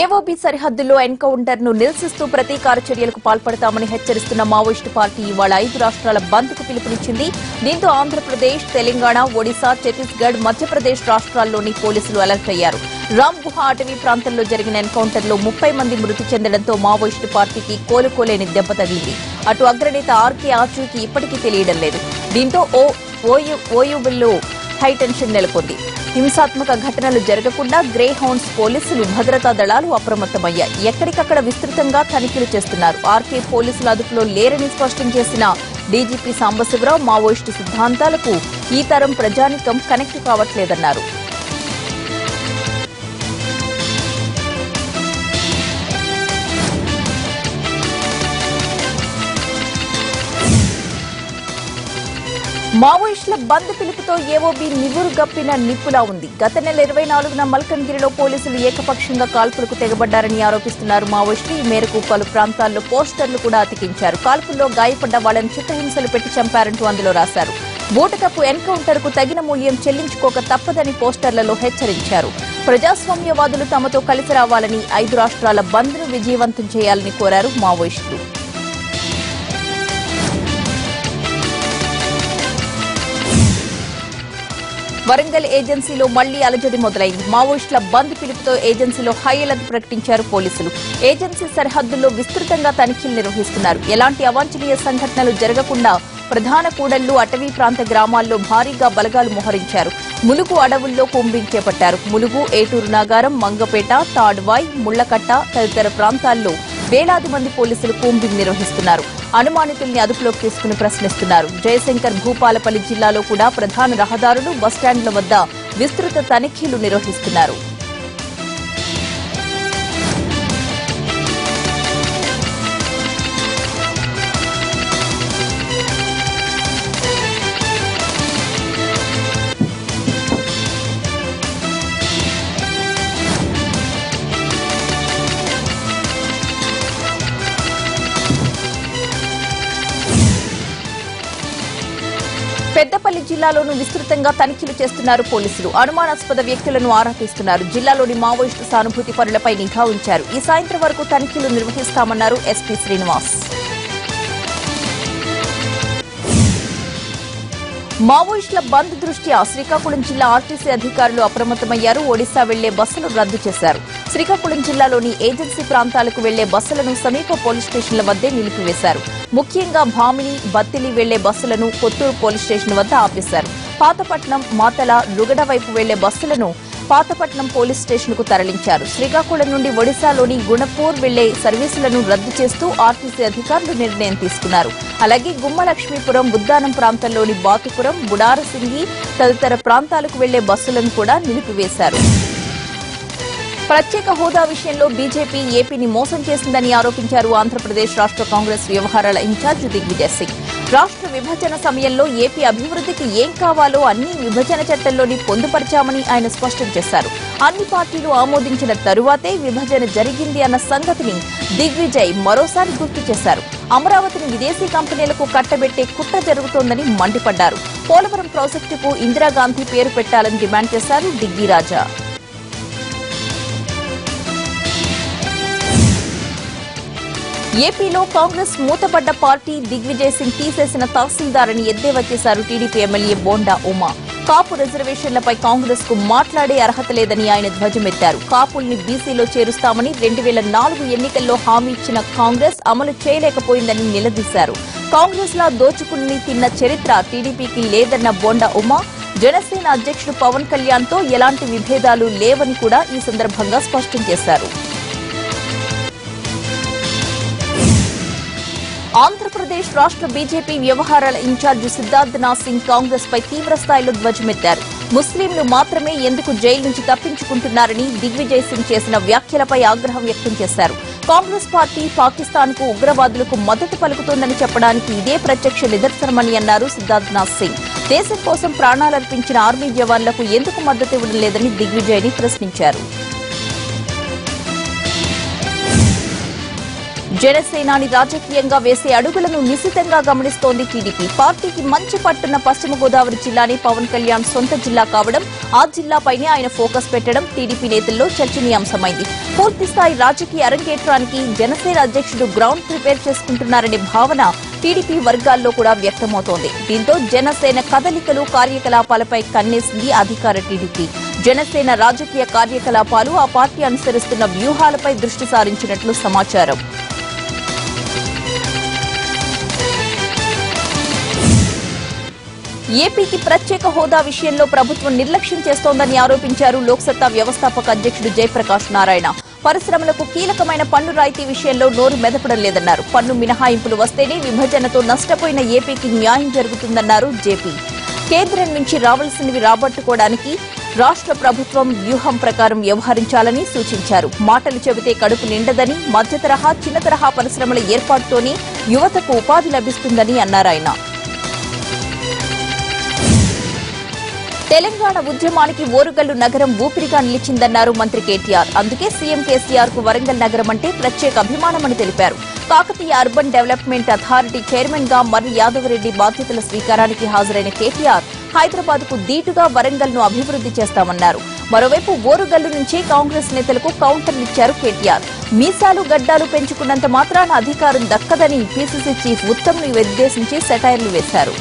AOB సరిహద్దుల్లో encounter ను నిరసిస్తూ ప్రతీకార చర్యలకు పాల్పడతామని హెచ్చరిస్తున్న మావోయిస్టు పార్టీ ఇవాళ 5 రాష్ట్రాల బంద్ కు పిలుపునిచ్చింది. దీంతో ఆంధ్రప్రదేశ్, తెలంగాణ, ఒడిశా, ఛత్తీస్గఢ్, మధ్యప్రదేశ్ రాష్ట్రాల్లోని పోలీసులు అలర్ట్ అయ్యారు. రామ్ గుహా అటవీ ప్రాంతంలో జరిగిన ఎన్కౌంటర్ లో 30 మంది మృతి చెందడంతో మావోయిస్టు పార్టీకి కోలుకోలేని దెబ్బ తగిలింది. అటు అగ్రనేత ఆర్కే ఆచూకీ ఇప్పటికీ తెలియడం లేదు. దీంతో ఓయూబీలో హైటెన్షన్ నెలకొంది. హింసాత్మక ఘటనలు జరగకుండా గ్రే హౌండ్స్ పోలీసులు, భద్రతా దళాలు అప్రమత్తమయ్యాయి. ఎక్కడికక్కడ విస్తృతంగా తనిఖీలు చేస్తున్నారు. ఆర్కే పోలీసుల అదుపులో లేరని స్పష్టం చేసిన డీజీపీ సాంబశివరావు, మావోయిస్టు సిద్ధాంతాలకు ఈ తరం ప్రజానీకం కనెక్ట్ కావట్లేదన్నారు. మావోయిస్టుల బంద్ పిలుపుతో ఏవోబీ నివురుగప్పిన నిప్పులా ఉంది. గత నెల 24న మల్కన్గిరిలో పోలీసులు ఏకపక్షంగా కాల్పులకు తెగబడ్డారని ఆరోపిస్తున్నారు మావోయిస్టులు. ఈ మేరకు పలు ప్రాంతాల్లో పోస్టర్లు కూడా అతికించారు. కాల్పుల్లో గాయపడ్డ వాళ్లను చిత్రహింసలు పెట్టి చంపారంటూ అందులో రాశారు. బూటకపు ఎన్కౌంటర్ కు తగిన మూల్యం చెల్లించుకోక తప్పదని పోస్టర్లలో హెచ్చరించారు. ప్రజాస్వామ్యవాదులు తమతో కలిసి రావాలని, 5 రాష్ట్రాల బంద్ ను విజయవంతం చేయాలని కోరారు మావోయిస్టులు. వరంగల్ ఏజెన్సీలో మళ్లీ అలజడి మొదలైంది. మావోయిస్టుల బంద్ పిలుపుతో ఏజెన్సీలో హై అలర్ట్ ప్రకటించారు పోలీసులు. ఏజెన్సీ సరిహద్దుల్లో విస్తృతంగా తనిఖీలు నిర్వహిస్తున్నారు. ఎలాంటి అవాంఛనీయ సంఘటనలు జరగకుండా ప్రధాన కూడళ్లు, అటవీ ప్రాంత గ్రామాల్లో భారీగా బలగాలు మోహరించారు. ములుగు అడవుల్లో కూంబింగ్ చేపట్టారు. ములుగు, ఏటూరు నాగారం, మంగపేట, తాడ్వాయ్, ముళ్లకట్ట తదితర ప్రాంతాల్లో వేలాది మంది పోలీసులు కూంబింగ్ నిర్వహిస్తున్నారు. అనుమానితుల్ని అదుపులోకి తీసుకుని ప్రశ్నిస్తున్నారు. జయశంకర్, భూపాలపల్లి జిల్లాలో కూడా ప్రధాన రహదారులు, బస్టాండ్ల వద్ద విస్తృత తనిఖీలు నిర్వహిస్తున్నారు. పెద్దపల్లి జిల్లాలోనూ విస్తృతంగా తనిఖీలు చేస్తున్నారు పోలీసులు. అనుమానాస్పద వ్యక్తులను ఆరా తీస్తున్నారు. జిల్లాలోని మావోయిస్టు సానుభూతి పరులపై నిఘా ఉంచారు. ఈ సాయంత్రం వరకు తనిఖీలు నిర్వహిస్తామన్నారు ఎస్పీ శ్రీనివాస్. మావోయిస్టుల బంద్ దృష్ట్యా శ్రీకాకుళం జిల్లా ఆర్టీసీ అధికారులు అప్రమత్తమయ్యారు. ఒడిశా వెళ్లే బస్సులు రద్దు చేశారు. శ్రీకాకుళం జిల్లాలోని ఏజెన్సీ ప్రాంతాలకు వెళ్లే బస్సులను సమీప పోలీస్ స్టేషన్ల వద్దే నిలిపివేశారు. ముఖ్యంగా భామిని, బత్తిలి వెళ్లే బస్సులను కొత్తూరు పోలీస్ స్టేషన్ వద్ద ఆపేశారు. పాతపట్నం, మాతల, రుగడ వైపు వెళ్లే బస్సులను పాతపట్నం పోలీస్ స్టేషన్ కు తరలించారు. శ్రీకాకుళం నుండి ఒడిశాలోని గుణపూర్ వెళ్లే సర్వీసులను రద్దు చేస్తూ ఆర్టీసీ అధికారులు నిర్ణయం తీసుకున్నారు. అలాగే గుమ్మలక్ష్మీపురం, బుద్దానం ప్రాంతంలోని బాతుపురం, బుడారసింగి తదితర ప్రాంతాలకు వెళ్లే బస్సులను కూడా నిలిపివేశారు. ప్రత్యేక హోదా విషయంలో బీజేపీ ఏపీని మోసం చేసిందని ఆరోపించారు ఆంధ్రప్రదేశ్ రాష్ట్ర కాంగ్రెస్ వ్యవహారాల ఇన్ఛార్జ్ దిగ్విజయ్ సింగ్. రాష్ట్ర విభజన సమయంలో ఏపీ అభివృద్ధికి ఏం కావాలో అన్ని విభజన చట్టంలోని పొందుపరిచామని ఆయన స్పష్టం చేశారు. అన్ని పార్టీలు ఆమోదించిన తరువాతే విభజన జరిగింది అన్న సంగతిని దిగ్విజయ్ మరోసారి గుర్తు చేశారు. అమరావతిని విదేశీ కంపెనీలకు కట్టబెట్టే కుట్ర జరుగుతోందని మండిపడ్డారు. పోలవరం ప్రాజెక్టుకు ఇందిరాగాంధీ పేరు పెట్టాలని డిమాండ్ చేశారు డిగ్గీరాజా. ఏపీలో కాంగ్రెస్ మూతపడ్డ పార్టీ. దిగ్విజయ్ సింగ్ తీసేసిన తహసీల్దార్ అని ఎద్దేవా చేశారు టీడీపీ ఎమ్మెల్యే బోండా ఉమా. కాపు రిజర్వేషన్లపై కాంగ్రెస్ కు మాట్లాడే అర్హత లేదని ఆయన ధ్వజమెత్తారు. కాపుల్ని బీసీలో చేరుస్తామని 2004 ఎన్నికల్లో హామీ ఇచ్చిన కాంగ్రెస్ అమలు చేయలేకపోయిందని నిలదీశారు. కాంగ్రెస్ లా దోచుకుని తిన్న చరిత్ర టీడీపీకి లేదన్న బోండా ఉమా, జనసేన అధ్యక్షుడు పవన్ కళ్యాణ్ తో ఎలాంటి విభేదాలు లేవని కూడా ఈ సందర్భంగా స్పష్టం చేశారు. ఆంధ్రప్రదేశ్ రాష్ట్ర బీజేపీ వ్యవహారాల ఇన్ఛార్జి సిద్ధార్థనాథ్ సింగ్ కాంగ్రెస్ పై తీవ్ర స్థాయిలో ధ్వజమెత్తారు. ముస్లింలు మాత్రమే ఎందుకు జైలు నుంచి తప్పించుకుంటున్నారని దిగ్విజయ్ సింగ్ చేసిన వ్యాఖ్యలపై ఆగ్రహం వ్యక్తం చేశారు. కాంగ్రెస్ పార్టీ పాకిస్తాన్ కు, ఉగ్రవాదులకు మద్దతు పలుకుతోందని చెప్పడానికి ఇదే ప్రత్యక్ష నిదర్శనమని అన్నారు సిద్ధార్థనాథ్ సింగ్. దేశం కోసం ప్రాణాలర్పించిన ఆర్మీ జవాన్లకు ఎందుకు మద్దతు ఇవ్వడం లేదని దిగ్విజయ్ ని ప్రశ్నించారు. జనసేనాని రాజకీయంగా వేసే అడుగులను నిశితంగా గమనిస్తోంది టీడీపీ. పార్టీకి మంచి పట్టున్న పశ్చిమ గోదావరి జిల్లాని పవన్ కళ్యాణ్ సొంత జిల్లా కావడం, ఆ జిల్లాపైనే ఆయన ఫోకస్ పెట్టడం టీడీపీ నేతల్లో చర్చనీయాంశమైంది. పూర్తిస్థాయి రాజకీయ అరంగేట్రానికి జనసేన అధ్యక్షుడు గ్రౌండ్ ప్రిపేర్ చేసుకుంటున్నారనే భావన టీడీపీ వర్గాల్లో కూడా వ్యక్తమవుతోంది. దీంతో జనసేన కదలికలు, కార్యకలాపాలపై కన్నేసింది అధికార టీడీపీ. జనసేన రాజకీయ కార్యకలాపాలు, ఆ పార్టీ అనుసరిస్తున్న వ్యూహాలపై దృష్టి సారించినట్లు సమాచారం. ఏపీకి ప్రత్యేక హోదా విషయంలో ప్రభుత్వం నిర్లక్ష్యం చేస్తోందని ఆరోపించారు లోక్సత్తా వ్యవస్థాపక అధ్యక్షుడు జయప్రకాష్ నారాయణ. పరిశ్రమలకు కీలకమైన పన్ను రాయితీ విషయంలో నోరు మెదపడం లేదన్నారు. పన్ను మినహాయింపులు వస్తేనే విభజనతో నష్టపోయిన ఏపీకి న్యాయం జరుగుతుందన్నారు జేపీ. కేంద్రం నుంచి రావాల్సినవి రాబట్టుకోవడానికి రాష్ట్ర ప్రభుత్వం వ్యూహం ప్రకారం వ్యవహరించాలని సూచించారు. మాటలు చెబితే కడుపు నిండదని, మధ్యతరహా, చిన్న తరహా పరిశ్రమల ఏర్పాటుతోనే యువతకు ఉపాధి లభిస్తుందని అన్నారాయన. తెలంగాణ ఉద్యమానికి ఓరుగల్లు నగరం ఊపిరిగా నిలిచిందన్నారు మంత్రి కేటీఆర్. అందుకే సీఎం కేసీఆర్ కు వరంగల్ నగరం అంటే ప్రత్యేక అభిమానమని తెలిపారు. Kakatiya urban development authority chairman గా మర్రి యాదవరెడ్డి బాధ్యతల స్వీకారానికి హాజరైన కేటీఆర్ హైదరాబాద్ కు దీటుగా వరంగల్ ను అభివృద్ది చేస్తామన్నారు. మరోవైపు ఓరుగల్లు నుంచి కాంగ్రెస్ నేతలకు కౌంటర్లిచ్చారు కేటీఆర్. మీసాలు గడ్డాలు పెంచుకున్నంత మాత్రాన అధికారం దక్కదని పీసీసీ చీఫ్ ఉత్తమ్ ను ఉద్దేశించి సెటైర్లు వేశారు.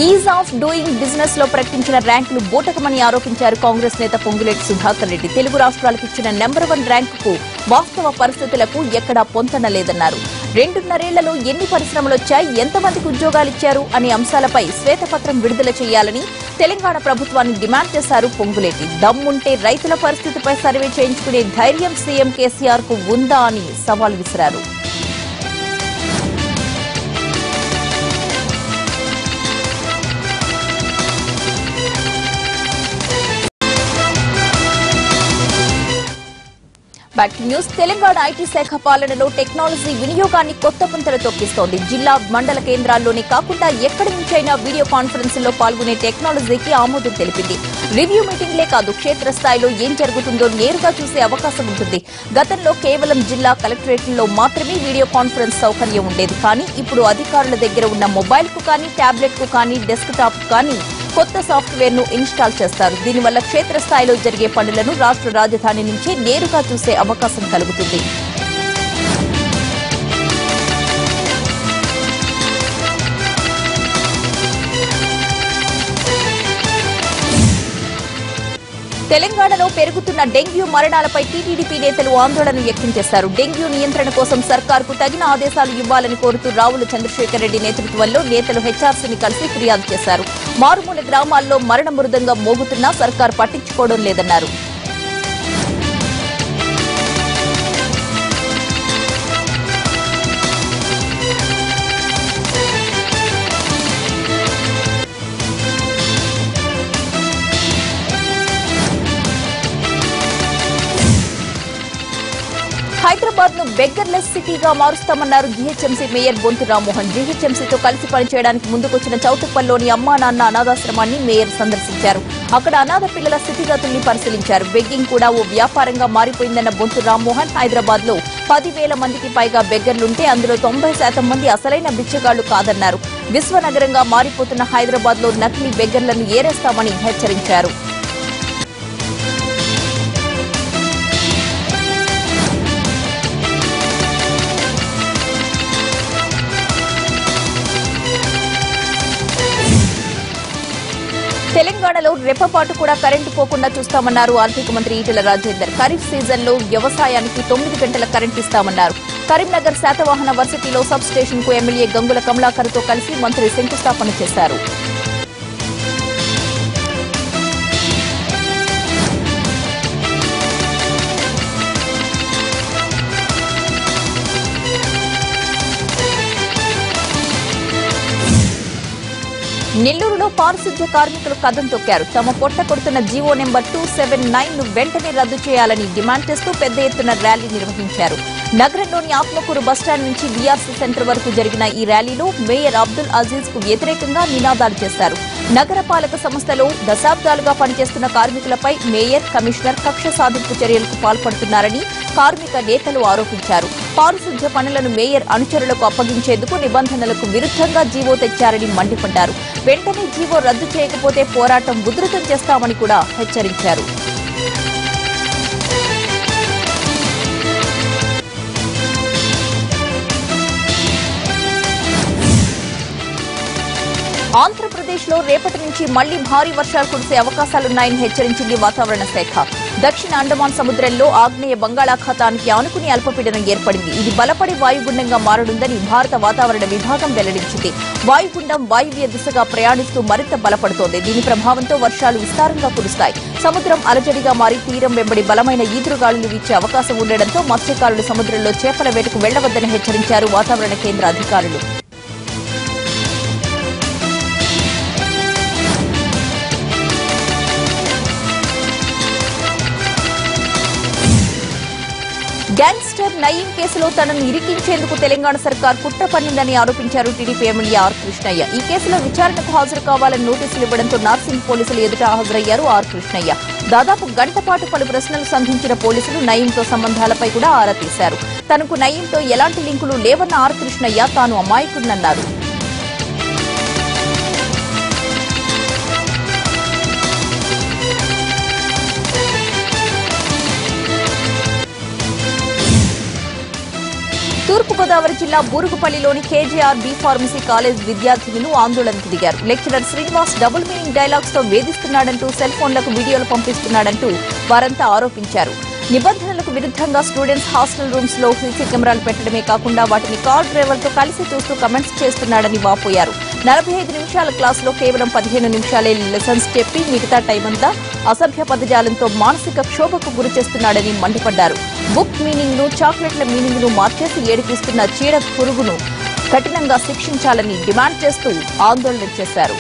ఈజ్ ఆఫ్ డూయింగ్ బిజినెస్ లో ప్రకటించిన ర్యాంకులు బూటకమని ఆరోపించారు కాంగ్రెస్ నేత పొంగులేటి సుధాకర్ రెడ్డి. తెలుగు రాష్ట్రాలకు ఇచ్చిన నెంబర్ 1 ర్యాంకుకు వాస్తవ పరిస్థితులకు ఎక్కడా పొంతన లేదన్నారు. 2.5 ఎన్ని పరిశ్రమలొచ్చాయి, ఎంతమందికి ఉద్యోగాలిచ్చారు అనే అంశాలపై శ్వేతపత్రం విడుదల చేయాలని తెలంగాణ ప్రభుత్వాన్ని డిమాండ్ చేశారు పొంగులేటి. దమ్ముంటే రైతుల పరిస్థితిపై సర్వే చేయించుకునే ధైర్యం సీఎం కేసీఆర్ కు ఉందా అని సవాల్ విసిరారు. Back to news. Telangana IT శాఖ పాలనలో టెక్నాలజీ వినియోగాన్ని కొత్త పుంతలు తొక్కిస్తోంది. జిల్లా, మండల కేంద్రాల్లోనే కాకుండా ఎక్కడి నుంచైనా వీడియో కాన్ఫరెన్స్ లో పాల్గొనే టెక్నాలజీకి ఆమోదం తెలిపింది. రివ్యూ మీటింగ్లే కాదు, క్షేత్రస్థాయిలో ఏం జరుగుతుందో నేరుగా చూసే అవకాశం ఉంటుంది. గతంలో కేవలం జిల్లా కలెక్టరేట్లో మాత్రమే వీడియో కాన్ఫరెన్స్ సౌకర్యం ఉండేది. కానీ ఇప్పుడు అధికారుల దగ్గర ఉన్న మొబైల్ కు కానీ, టాబ్లెట్ కు కానీ, డెస్క్ టాప్ కు కానీ కొత్త సాఫ్ట్వేర్ ను ఇన్స్టాల్ చేస్తారు. దీనివల్ల క్షేత్రస్థాయిలో జరిగే పనులను రాష్ట్ర రాజధాని నుంచి నేరుగా చూసే అవకాశం కలుగుతుంది. తెలంగాణలో పెరుగుతున్న డెంగ్యూ మరణాలపై టీటీడీపీ నేతలు ఆందోళన వ్యక్తం చేశారు. డెంగ్యూ నియంత్రణ కోసం సర్కార్కు తగిన ఆదేశాలు ఇవ్వాలని కోరుతూ రావుల చంద్రశేఖర్ రెడ్డి నేతృత్వంలో నేతలు హెచ్ఆర్సీని కలిసి ఫిర్యాదు చేశారు. మారుమూల గ్రామాల్లో మరణ మృదంగా మోగుతున్నా సర్కార్ పట్టించుకోవడం లేదన్నారు. హైదరాబాద్ ను బెగ్గర్లెస్ సిటీగా మారుస్తామన్నారు జీహెచ్ఎంసీ మేయర్ బొంతు రామ్మోహన్. జీహెచ్ఎంసీతో కలిసి పనిచేయడానికి ముందుకొచ్చిన చౌటుప్పల్లోని అమ్మా నాన్న అనాథాశ్రమాన్ని మేయర్ సందర్శించారు. అక్కడ అనాథ పిల్లల స్థితిగతుల్ని పరిశీలించారు. బెగ్గింగ్ కూడా ఓ వ్యాపారంగా మారిపోయిందన్న బొంతు రామ్మోహన్ హైదరాబాద్ లో 10,000 మందికి పైగా బెగ్గర్లుంటే అందులో 90% మంది అసలైన బిచ్చగాళ్లు కాదన్నారు. విశ్వనగరంగా మారిపోతున్న హైదరాబాద్ లో నకిలీ బెగ్గర్లను ఏరేస్తామని హెచ్చరించారు. తెలంగాణలో రెప్పపాటు కూడా కరెంటు పోకుండా చూస్తామన్నారు ఆర్థిక మంత్రి ఈటెల రాజేందర్. ఖరీఫ్ సీజన్లో వ్యవసాయానికి 9 గంటల కరెంటు ఇస్తామన్నారు. కరీంనగర్ శాతవాహన వర్సిటీలో సబ్ స్టేషన్ కు ఎమ్మెల్యే గంగుల కమలాకర్ తో కలిసి మంత్రి శంకుస్థాపన చేశారు. నెల్లూరులో పారిశుధ్య కార్మికులు కదం తొక్కారు. తమ పొట్ట కొడుతున్న జీవో నెంబర్ 279 ను వెంటనే రద్దు చేయాలని డిమాండ్ చేస్తూ పెద్ద ఎత్తున ర్యాలీ నిర్వహించారు. నగరంలోని ఆత్మకూరు బస్టాండ్ నుంచి బీఆర్సీ సెంటర్ వరకు జరిగిన ఈ ర్యాలీలో మేయర్ అబ్దుల్ అజీజ్ కు వ్యతిరేకంగా నినాదాలు చేశారు. నగరపాలక సంస్థలో దశాబ్దాలుగా పనిచేస్తున్న కార్మికులపై మేయర్, కమిషనర్ కక్ష సాధింపు చర్యలకు పాల్పడుతున్నారని కార్మిక నేతలు ఆరోపించారు. పారిశుధ్య పనులను మేయర్ అనుచరులకు అప్పగించేందుకు నిబంధనలకు విరుద్ధంగా జీవో తెచ్చారని మండిపడ్డారు. వెంటనే జీవో రద్దు చేయకపోతే పోరాటం ఉధృతం చేస్తామని కూడా హెచ్చరించారు. ఆంధ్రప్రదేశ్లో రేపటి నుంచి మళ్లీ భారీ వర్షాలు కురిసే అవకాశాలున్నాయని హెచ్చరించింది వాతావరణ శాఖ. దక్షిణ అండమాన్ సముద్రంలో ఆగ్నేయ బంగాళాఖాతానికి ఆనుకుని అల్పపీడనం ఏర్పడింది. ఇది బలపడి వాయుగుండంగా మారనుందని భారత వాతావరణ విభాగం వెల్లడించింది. వాయుగుండం వాయువ్య దిశగా ప్రయాణిస్తూ మరింత బలపడుతోంది. దీని ప్రభావంతో వర్షాలు విస్తారంగా కురుస్తాయి. సముద్రం అలజడిగా మారి తీరం వెంబడి బలమైన ఈదురుగాలులు వీచే అవకాశం ఉండడంతో మత్స్యకారులు సముద్రంలో చేపల వేటకు వెళ్లవద్దని హెచ్చరించారు వాతావరణ కేంద్ర అధికారులు. గ్యాంగ్స్టర్ నయీం కేసులో తనను ఇరికించేందుకు తెలంగాణ సర్కార్ కుట్ర పన్నిందని ఆరోపించారు టీడీపీ ఎమ్మెల్యే ఆర్ కృష్ణయ్య. ఈ కేసులో విచారణకు హాజరు కావాలని నోటీసులు ఇవ్వడంతో నార్సింగ్ పోలీసులు ఎదుట హాజరయ్యారు ఆర్ కృష్ణయ్య. దాదాపు గంట పాటు పలు ప్రశ్నలు సంధించిన పోలీసులు నయీంతో సంబంధాలపై కూడా ఆరా తీశారు. తనకు నయీంతో ఎలాంటి లింకులు లేవన్న ఆర్ కృష్ణయ్య తాను అమాయకుడినన్నారు. తూర్పుగోదావరి జిల్లా బూరుగుపల్లిలోని కేజీఆర్ బి ఫార్మసీ కాలేజ్ విద్యార్థినులు ఆందోళనకు దిగారు. Lecturer Srinivas double meaning dialogues తో వేధిస్తున్నాడంటూ సెల్ ఫోన్లకు వీడియోలు పంపిస్తున్నాడంటూ వారంతా ఆరోపించారు. నిబంధనలకు విరుద్ధంగా స్టూడెంట్స్ హాస్టల్ రూమ్స్ లో సీసీ కెమెరాలు పెట్టడమే కాకుండా వాటిని కార్ డ్రైవర్తో కలిసి చూస్తూ కమెంట్స్ చేస్తున్నాడని వాపోయారు. 45 నిమిషాల క్లాసులో కేవలం 15 నిమిషాలే లెసన్స్ చెప్పి మిగతా టైమంతా అసభ్య పదజాలంతో మానసిక క్షోభకు గురి చేస్తున్నాడని మండిపడ్డారు. బుక్ మీనింగ్ ను చాక్లెట్ల మీనింగ్ ను మార్చేసి ఏడిపిస్తున్న చీడ పురుగును కఠినంగా శిక్షించాలని డిమాండ్ చేస్తూ ఆందోళన చేశారు.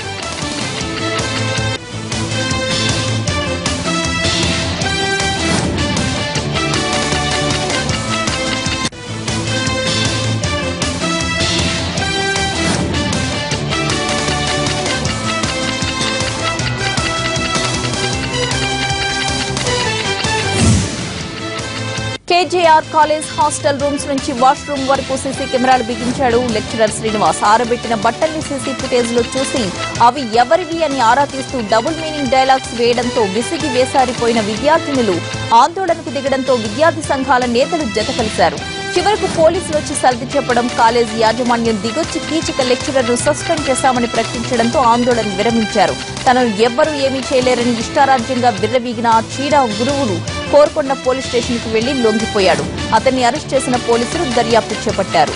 కేజేఆర్ కాలేజ్ హాస్టల్ రూమ్స్ నుంచి వాష్రూమ్ వరకు సీసీ కెమెరాలు బిగించాడు లెక్చరర్ శ్రీనివాస్. ఆరబెట్టిన బట్టల్ని సీసీ ఫుటేజ్ లో చూసి అవి ఎవరివి అని ఆరా తీస్తూ డబుల్ మీనింగ్ డైలాగ్స్ వేయడంతో విసిగి వేసారిపోయిన విద్యార్థినులు ఆందోళనకు దిగడంతో విద్యార్థి సంఘాల నేతలు జతకలిశారు. చివరకు పోలీసులు వచ్చి సర్ది చెప్పడం, కాలేజీ యాజమాన్యం దిగొచ్చి కీచక లెక్చరర్ ను సస్పెండ్ చేశామని ప్రకటించడంతో ఆందోళన విరమించారు. తనను ఎవ్వరూ ఏమీ చేయలేరని ఇష్టారాజ్యంగా విర్రవీగిన ఆ చీడ గురువులు కోరుకొండ పోలీస్ స్టేషన్ కు వెళ్లి లొంగిపోయాడు. అతన్ని అరెస్ట్ చేసిన పోలీసులు దర్యాప్తు చేపట్టారు.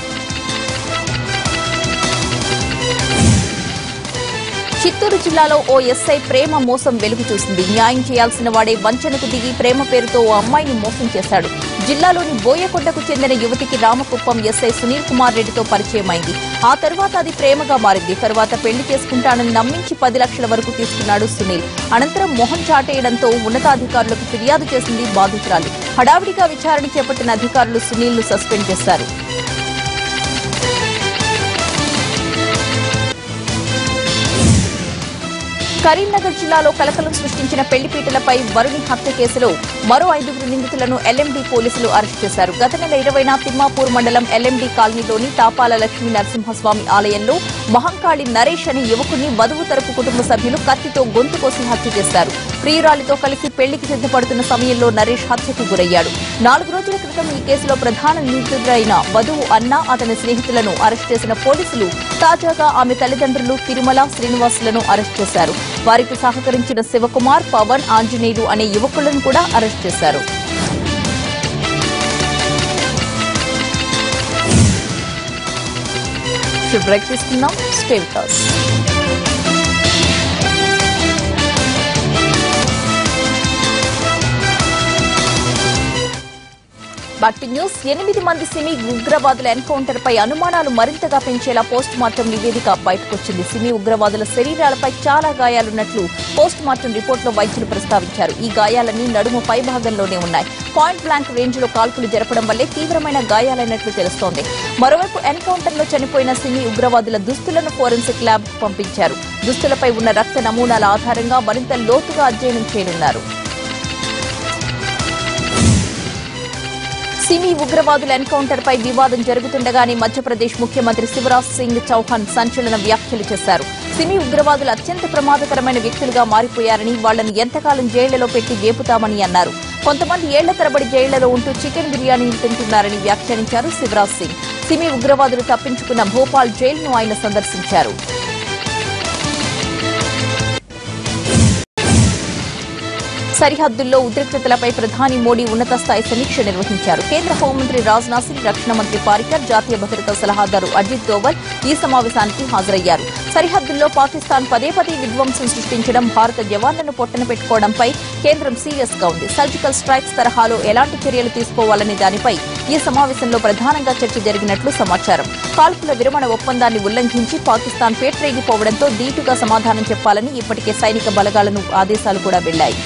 చిత్తూరు జిల్లాలో ఓ ఎస్ఐ ప్రేమ మోసం వెలుగు చూసింది. న్యాయం చేయాల్సిన వాడే వంచనకు దిగి ప్రేమ పేరుతో ఓ అమ్మాయిని మోసం చేశాడు. జిల్లాలోని బోయకొండకు చెందిన యువతికి రామకుప్పం ఎస్ఐ సునీల్ కుమార్ రెడ్డితో పరిచయమైంది. ఆ తర్వాత అది ప్రేమగా మారింది. తర్వాత పెళ్లి చేసుకుంటానని నమ్మించి 10 లక్షల వరకు తీసుకున్నాడు సునీల్. అనంతరం మొహం చాటేయడంతో ఉన్నతాధికారులకు ఫిర్యాదు చేసింది బాధితురాలు. హడావిడిగా విచారణ చేపట్టిన అధికారులు సునీల్ ను సస్పెండ్ చేశారు. కరీంనగర్ జిల్లాలో కలకలం సృష్టించిన పెళ్లిపీటలపై వరుణి హత్య కేసులో మరో 5 నిందితులను ఎల్ఎండి పోలీసులు అరెస్ట్ చేశారు. గత నెల 20న తిమ్మాపూర్ మండలం ఎల్ఎండి కాలనీలోని తాపాల లక్ష్మీ నరసింహస్వామి ఆలయంలో మహంకాళి నరేష్ అనే యువకుడిని వధువు తరపు కుటుంబ సభ్యులు కత్తితో గొంతు కోసి హత్య చేశారు. ప్రియురాలితో కలిసి పెళ్లికి సిద్ధపడుతున్న సమయంలో నరేష్ హత్యకు గురయ్యాడు. 4 రోజుల క్రితం ఈ కేసులో ప్రధాన నిందితుడైన వధువు అన్న, అతని స్నేహితులను అరెస్ట్ చేసిన పోలీసులు తాజాగా ఆమె తల్లిదండ్రులు తిరుమల, శ్రీనివాసులను అరెస్ట్ చేశారు. వారికి సహకరించిన శివకుమార్, పవన్, ఆంజనేయులు అనే యువకులను కూడా అరెస్ట్ చేశారు. బ్రేక్ తీసుకుందాం. Stay with us. Back to news. 8 మంది సిమి ఉగ్రవాదుల ఎన్కౌంటర్ పై అనుమానాలు మరింతగా పెంచేలా పోస్ట్ మార్టం నివేదిక బయటకొచ్చింది. సిమి ఉగ్రవాదుల శరీరాలపై చాలా గాయాలున్నట్లు పోస్ట్ మార్టం రిపోర్టులో వైద్యులు ప్రస్తావించారు. ఈ గాయాలన్నీ నడుము పై భాగంలోనే ఉన్నాయి. పాయింట్ బ్లాంక్ రేంజ్ లో కాల్పులు జరపడం వల్లే తీవ్రమైన గాయాలైనట్లు తెలుస్తోంది. మరోవైపు ఎన్కౌంటర్ లో చనిపోయిన సిమి ఉగ్రవాదుల దుస్తులను ఫోరెన్సిక్ ల్యాబ్ పంపించారు. దుస్తులపై ఉన్న రక్త నమూనాల ఆధారంగా మరింత లోతుగా అధ్యయనం చేయనున్నారు. సిమి ఉగ్రవాదుల ఎన్కౌంటర్ పై వివాదం జరుగుతుండగానే మధ్యప్రదేశ్ ముఖ్యమంత్రి శివరాజ్ సింగ్ చౌహాన్ సంచలన వ్యాఖ్యలు చేశారు. సిమి ఉగ్రవాదులు అత్యంత ప్రమాదకరమైన వ్యక్తులుగా మారిపోయారని, వాళ్లను ఎంతకాలం జైళ్లలో పెట్టి వేపుతామని అన్నారు. కొంతమంది ఏళ్ల తరబడి జైళ్లలో ఉంటూ చికెన్ బిర్యానీలు తింటున్నారని వ్యాఖ్యానించారు శివరాజ్ సింగ్. సిమి ఉగ్రవాదులు తప్పించుకున్న భోపాల్ జైలును ఆయన సందర్శించారు. సరిహద్దుల్లో ఉద్రిక్తతలపై ప్రధాని మోడీ ఉన్నత స్థాయి సమీక్ష నిర్వహించారు. కేంద్ర హోంమంత్రి రాజ్నాథ్ సింగ్, రక్షణ మంత్రి పారికర్, జాతీయ భద్రతా సలహాదారు అజిత్ దోవల్ ఈ సమావేశానికి హాజరయ్యారు. సరిహద్దుల్లో పాకిస్తాన్ పదే విధ్వంసం సృష్టించడం, భారత జవాన్లను పొట్టన పెట్టుకోవడంపై కేంద్రం సీరియస్ గా ఉంది. సర్జికల్ స్ట్రైక్స్ తరహాలో ఎలాంటి చర్యలు తీసుకోవాలనే దానిపై ఈ సమావేశంలో ప్రధానంగా చర్చ జరిగినట్లు సమాచారం. కాల్పుల విరమణ ఒప్పందాన్ని ఉల్లంఘించి పాకిస్తాన్ పేట్రేగిపోవడంతో ధీటుగా సమాధానం చెప్పాలని ఇప్పటికే సైనిక బలగాలను ఆదేశాలు కూడా వెళ్లాయి.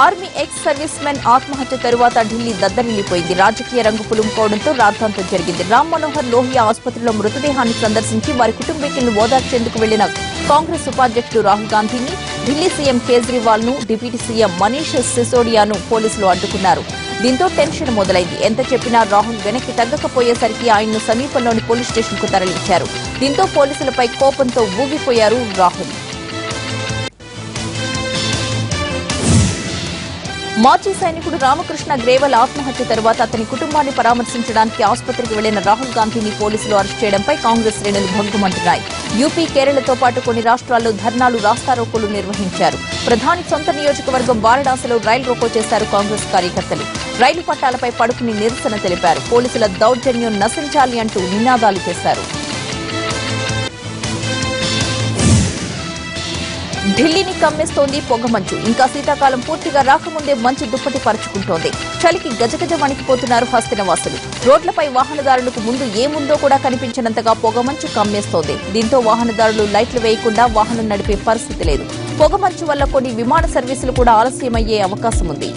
ఆర్మీ ఎక్స్ సర్వీస్ మెన్ ఆత్మహత్య తరువాత ఢిల్లీ దద్దరిల్లిపోయింది. రాజకీయ రంగు పులుముకోవడంతో రాద్ధాంతం జరిగింది. రామ్ మనోహర్ లోహియా ఆసుపత్రిలో మృతదేహాన్ని సందర్శించి వారి కుటుంబీకులను ఓదార్చేందుకు వెళ్లిన కాంగ్రెస్ ఉపాధ్యక్షుడు రాహుల్ గాంధీని, ఢిల్లీ సీఎం కేజ్రీవాల్ ను, డిప్యూటీ సీఎం మనీష్ సిసోడియాను పోలీసులు అడ్డుకున్నారు. దీంతో టెన్షన్ మొదలైంది. ఎంత చెప్పినా రాహుల్ వెనక్కి తగ్గకపోయేసరికి ఆయన్ను సమీపంలోని పోలీస్ స్టేషన్ కు తరలించారు. దీంతో పోలీసులపై కోపంతో ఊగిపోయారు రాహుల్. మాజీ సైనికుడు రామకృష్ణ గ్రేవల్ ఆత్మహత్య తరువాత అతని కుటుంబాన్ని పరామర్శించడానికి ఆసుపత్రికి వెళ్లిన రాహుల్ గాంధీని పోలీసులు అరెస్ట్ చేయడంపై కాంగ్రెస్ శ్రేణులు భగ్గుమంటున్నాయి. యూపీ, కేరళతో పాటు కొన్ని రాష్ట్రాల్లో ధర్నాలు, రాస్తారోకోలు నిర్వహించారు. ప్రధాని సొంత నియోజకవర్గం వారణాసిలో రైలు రోకో చేశారు కాంగ్రెస్ కార్యకర్తలు. రైలు పట్టాలపై పడుకుని నిరసన తెలిపారు. పోలీసుల దౌర్జన్యం నశించాలి అంటూ నినాదాలు చేశారు. ఢిల్లీని కమ్మేస్తోంది పొగమంచు. ఇంకా శీతాకాలం పూర్తిగా రాకముందే మంచు దుప్పటి పరుచుకుంటోంది. చలికి గజగజ వణికిపోతున్నారు హస్తినవాసులు. రోడ్లపై వాహనదారులకు ముందు ఏముందో కూడా కనిపించనంతగా పొగమంచు కమ్మేస్తోంది. దీంతో వాహనదారులు లైట్లు వేయకుండా వాహనం నడిపే పరిస్థితి లేదు. పొగమంచు వల్ల కొన్ని విమాన సర్వీసులు కూడా ఆలస్యమయ్యే అవకాశం ఉంది.